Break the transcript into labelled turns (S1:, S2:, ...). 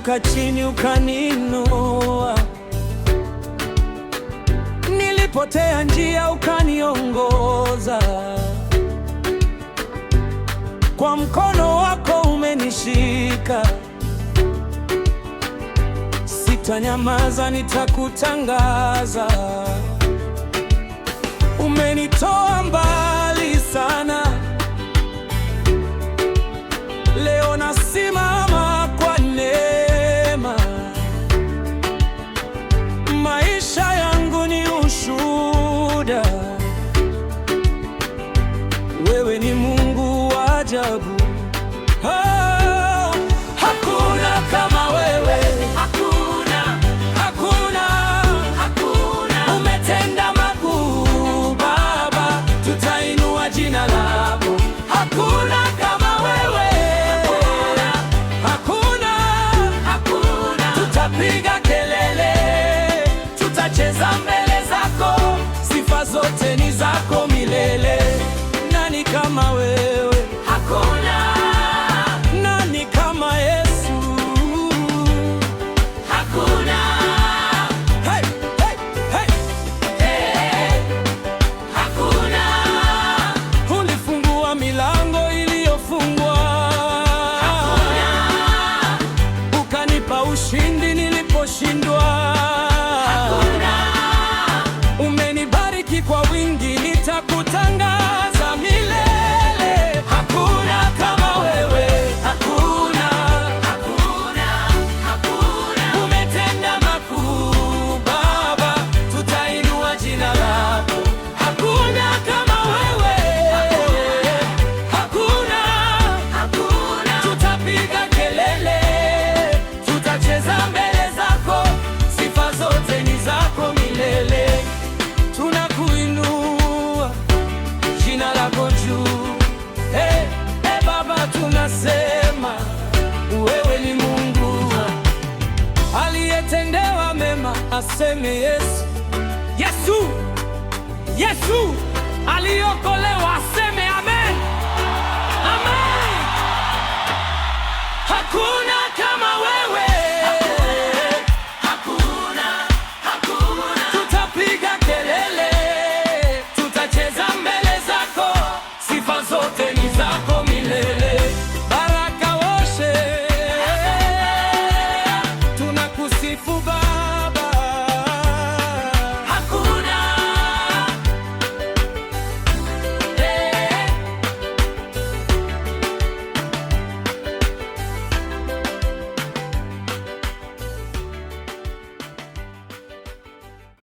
S1: Nilipoanguka chini ukaniinua, nilipotea njia ukaniongoza. Kwa mkono wako umenishika, sitanyamaza, nitakutangaza. Umenitoa mbali sana, leo nasimama kwa neema. Maisha yangu ni ushuhuda, wewe ni Mungu wa ajabu. Oh, hakuna kama wewe, hakuna, hakuna, hakuna. Umetenda makuu Baba, tutainua jina lako. Hakuna kama wewe, hakuna, hakuna. Tutapiga kelele, tutacheza mbele zako, sifa zote ni zako milele. Nani kama wewe? Hakuna. Nani kama Yesu? Hakuna. Hey, hey, hey. Hey, hakuna. Ulifungua milango iliyofungwa. Hakuna. Ukanipa ushindi niliposhindwa. Hakuna. Umenibariki kwa wingi, nitakutangaza milele. Hakuna kama wewe, hakuna, hakuna, hakuna. Umetenda makuu Baba, tutainua jina lako. Hakuna kama wewe, hakuna, hakuna. Tutapiga kelele, tutacheza mbele zako, sifa zote ni zako milele. Tunakuinua jina lako juu. Hey, hey Baba, tunasema wewe ni Mungu aliyetendewa mema, aseme Yesu. Yesu, Yesu aliokolewa, aseme amen, amen. Hakuna